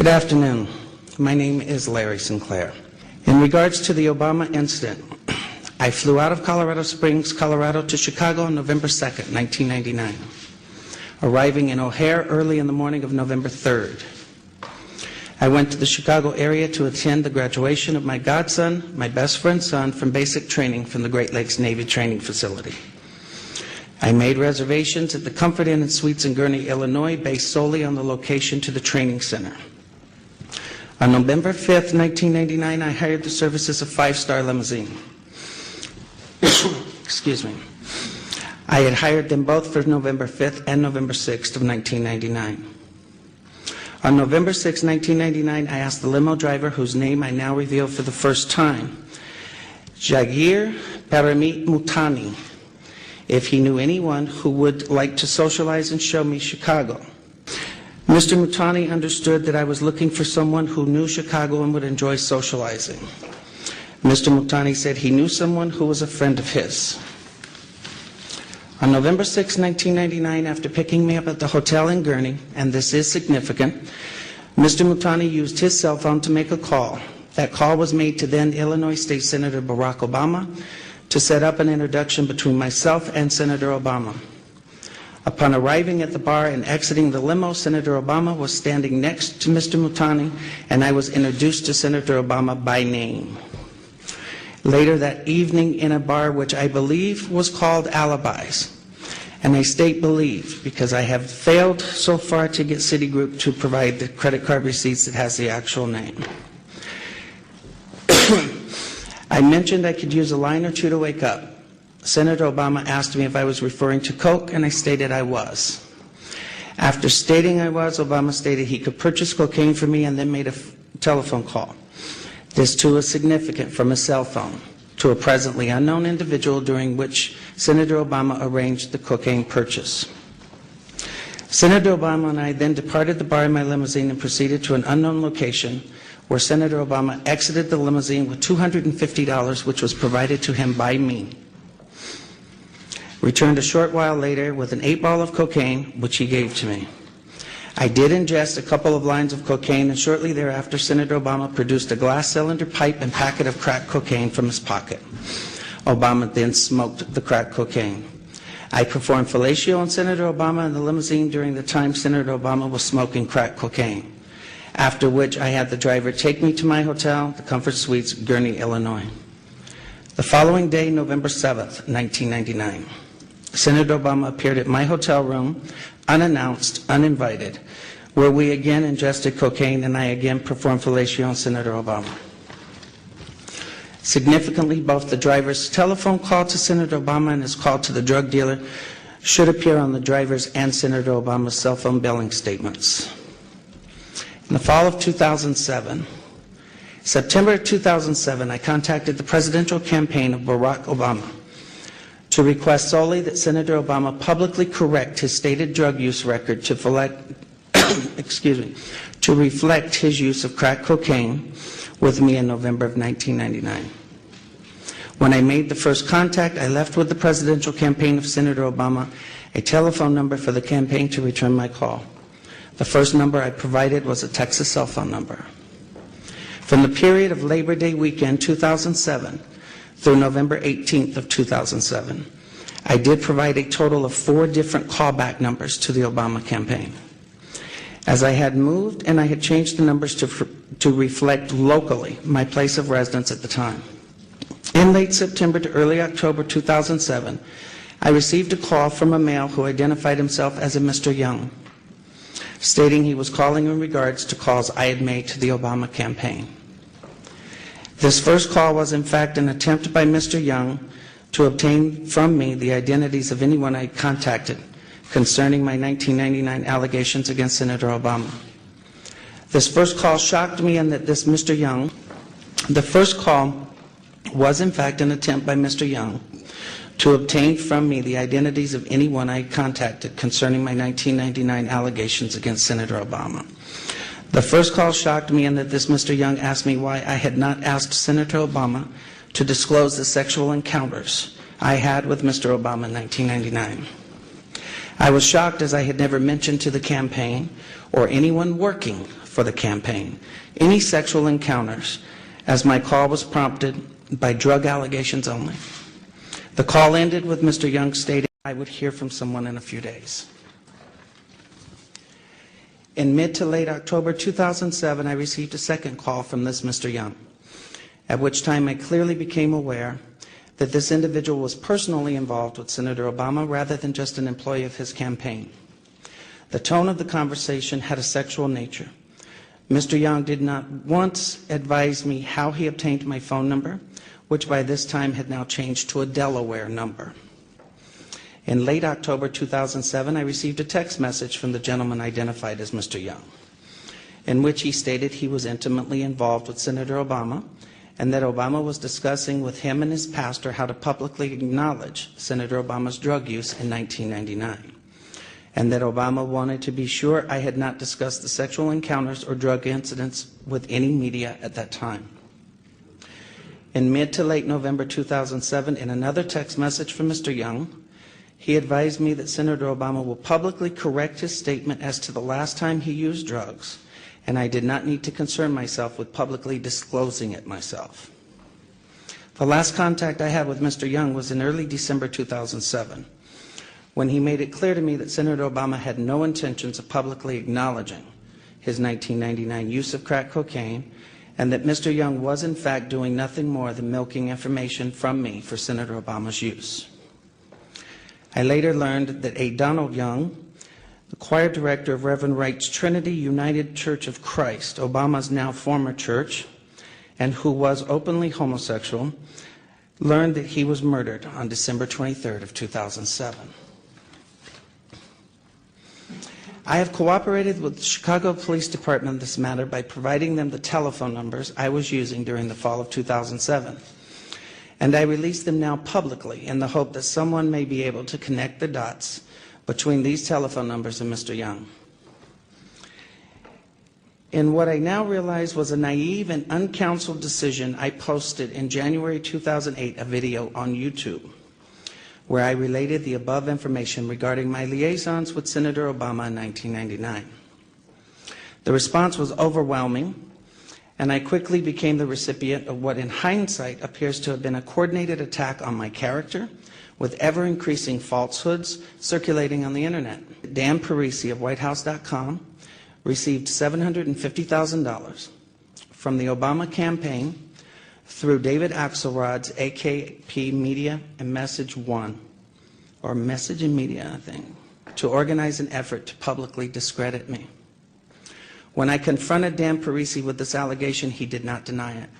Good afternoon. My name is Larry Sinclair. In regards to the Obama incident, I flew out of Colorado Springs, Colorado to Chicago on November 2nd, 1999, arriving in O'Hare early in the morning of November 3rd. I went to the Chicago area to attend the graduation of my godson, my best friend's son, from basic training from the Great Lakes Navy Training Facility. I made reservations at the Comfort Inn and Suites in Gurnee, Illinois, based solely on the location to the training center. On November 5th, 1999, I hired the services of Five Star Limousine. Excuse me. I had hired them both for November 5th and November 6th of 1999. On November 6, 1999, I asked the limo driver, whose name I now reveal for the first time, Jagir Paramit Mutani, if he knew anyone who would like to socialize and show me Chicago. Mr. Mutani understood that I was looking for someone who knew Chicago and would enjoy socializing. Mr. Mutani said he knew someone who was a friend of his. On November 6, 1999, after picking me up at the hotel in Gurnee, and this is significant, Mr. Mutani used his cell phone to make a call. That call was made to then Illinois State Senator Barack Obama to set up an introduction between myself and Senator Obama. Upon arriving at the bar and exiting the limo, Senator Obama was standing next to Mr. Mutani, and I was introduced to Senator Obama by name. Later that evening in a bar which I believe was called Alibis, and I state believe because I have failed so far to get Citigroup to provide the credit card receipts that has the actual name. I mentioned I could use a line or two to wake up. Senator Obama asked me if I was referring to Coke, and I stated I was. After stating I was, Obama stated he could purchase cocaine for me and then made a telephone call. This too is significant, from a cell phone to a presently unknown individual, during which Senator Obama arranged the cocaine purchase. Senator Obama and I then departed the bar in my limousine and proceeded to an unknown location where Senator Obama exited the limousine with $250, which was provided to him by me. Returned a short while later with an 8-ball of cocaine, which he gave to me. I did ingest a couple of lines of cocaine, and shortly thereafter, Senator Obama produced a glass cylinder pipe and packet of crack cocaine from his pocket. Obama then smoked the crack cocaine. I performed fellatio on Senator Obama in the limousine during the time Senator Obama was smoking crack cocaine, after which I had the driver take me to my hotel, the Comfort Suites, Gurnee, Illinois. The following day, November 7th, 1999, Senator Obama appeared at my hotel room, unannounced, uninvited, where we again ingested cocaine and I again performed fellatio on Senator Obama. Significantly, both the driver's telephone call to Senator Obama and his call to the drug dealer should appear on the driver's and Senator Obama's cell phone billing statements. In the fall of 2007, September 2007, I contacted the presidential campaign of Barack Obama to request solely that Senator Obama publicly correct his stated drug use record to reflect his use of crack cocaine with me in November of 1999. When I made the first contact, I left with the presidential campaign of Senator Obama a telephone number for the campaign to return my call. The first number I provided was a Texas cell phone number. From the period of Labor Day weekend 2007 through November 18th of 2007, I did provide a total of 4 different callback numbers to the Obama campaign. As I had moved and I had changed the numbers to reflect locally my place of residence at the time. In late September to early October 2007, I received a call from a male who identified himself as a Mr. Young, stating he was calling in regards to calls I had made to the Obama campaign. This first call was in fact an attempt by Mr. Young to obtain from me the identities of anyone I contacted concerning my 1999 allegations against Senator Obama. This first call shocked me in that this Mr. Young, the first call was in fact an attempt by Mr. Young to obtain from me the identities of anyone I contacted concerning my 1999 allegations against Senator Obama. The first call shocked me in that this Mr. Young asked me why I had not asked Senator Obama to disclose the sexual encounters I had with Mr. Obama in 1999. I was shocked, as I had never mentioned to the campaign or anyone working for the campaign, any sexual encounters, as my call was prompted by drug allegations only. The call ended with Mr. Young stating I would hear from someone in a few days. In mid to late October 2007, I received a second call from this Mr. Young, at which time I clearly became aware that this individual was personally involved with Senator Obama rather than just an employee of his campaign. The tone of the conversation had a sexual nature. Mr. Young did not once advise me how he obtained my phone number, which by this time had now changed to a Delaware number. In late October 2007, I received a text message from the gentleman identified as Mr. Young, in which he stated he was intimately involved with Senator Obama and that Obama was discussing with him and his pastor how to publicly acknowledge Senator Obama's drug use in 1999, and that Obama wanted to be sure I had not discussed the sexual encounters or drug incidents with any media at that time. In mid to late November 2007, in another text message from Mr. Young, he advised me that Senator Obama will publicly correct his statement as to the last time he used drugs, and I did not need to concern myself with publicly disclosing it myself. The last contact I had with Mr. Young was in early December 2007, when he made it clear to me that Senator Obama had no intentions of publicly acknowledging his 1999 use of crack cocaine, and that Mr. Young was in fact doing nothing more than milking information from me for Senator Obama's use. I later learned that A. Donald Young, the choir director of Reverend Wright's Trinity United Church of Christ, Obama's now former church, and who was openly homosexual, learned that he was murdered on December 23rd of 2007. I have cooperated with the Chicago Police Department on this matter by providing them the telephone numbers I was using during the fall of 2007. And I release them now publicly in the hope that someone may be able to connect the dots between these telephone numbers and Mr. Young. In what I now realize was a naive and uncounseled decision, I posted in January 2008 a video on YouTube where I related the above information regarding my liaisons with Senator Obama in 1999. The response was overwhelming, and I quickly became the recipient of what in hindsight appears to have been a coordinated attack on my character, with ever-increasing falsehoods circulating on the internet. Dan Parisi of WhiteHouse.com received $750,000 from the Obama campaign through David Axelrod's AKP Media and Message One, or Message and Media, I think, to organize an effort to publicly discredit me. When I confronted Dan Parisi with this allegation, he did not deny it.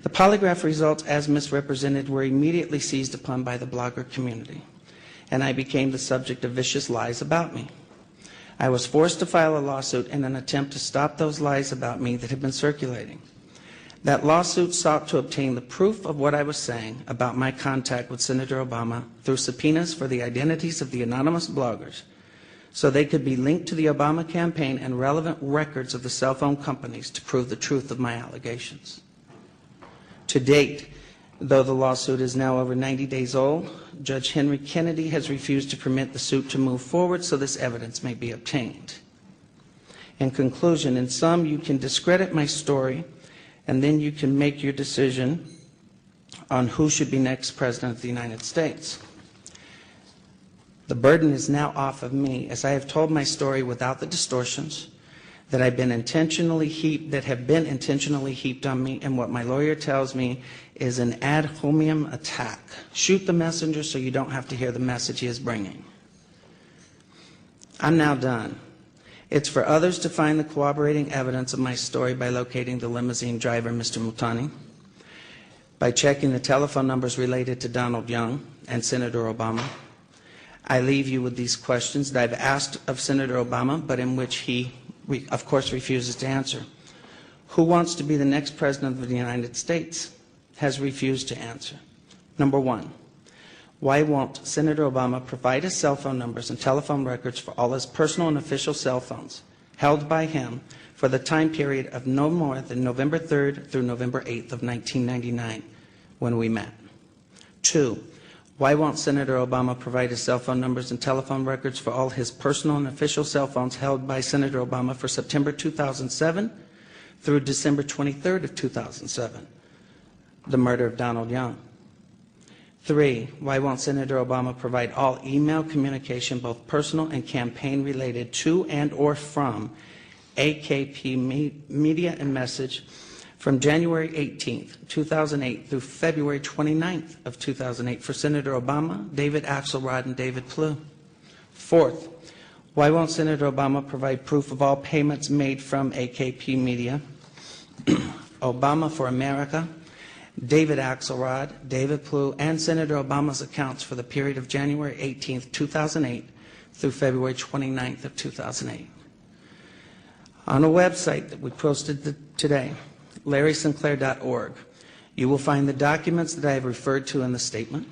The polygraph results, as misrepresented, were immediately seized upon by the blogger community, and I became the subject of vicious lies about me. I was forced to file a lawsuit in an attempt to stop those lies about me that had been circulating. That lawsuit sought to obtain the proof of what I was saying about my contact with Senator Obama through subpoenas for the identities of the anonymous bloggers, so they could be linked to the Obama campaign and relevant records of the cell phone companies to prove the truth of my allegations. To date, though the lawsuit is now over 90 days old, Judge Henry Kennedy has refused to permit the suit to move forward so this evidence may be obtained. In conclusion, in sum, you can discredit my story, and then you can make your decision on who should be next President of the United States. The burden is now off of me, as I have told my story without the distortions that have been intentionally heaped on me, and what my lawyer tells me is an ad hominem attack. Shoot the messenger so you don't have to hear the message he is bringing. I'm now done. It's for others to find the corroborating evidence of my story by locating the limousine driver, Mr. Mutani, by checking the telephone numbers related to Donald Young and Senator Obama. I leave you with these questions that I've asked of Senator Obama, but in which he, of course, refuses to answer. Who wants to be the next President of the United States? Has refused to answer. Number one, why won't Senator Obama provide his cell phone numbers and telephone records for all his personal and official cell phones held by him for the time period of no more than November 3rd through November 8th of 1999 when we met? Two, Why won't Senator Obama provide his cell phone numbers and telephone records for all his personal and official cell phones held by Senator Obama for September 2007 through December 23rd of 2007, the murder of Donald Young? 3, why won't Senator Obama provide all email communication, both personal and campaign related, to and or from AKP Media and Message from January 18th, 2008 through February 29th of 2008 for Senator Obama, David Axelrod, and David Plouffe? 4th, why won't Senator Obama provide proof of all payments made from AKP Media, Obama for America, David Axelrod, David Plouffe, and Senator Obama's accounts for the period of January 18th, 2008 through February 29th of 2008? On a website that we posted today, LarrySinclair.org, you will find the documents that I have referred to in the statement.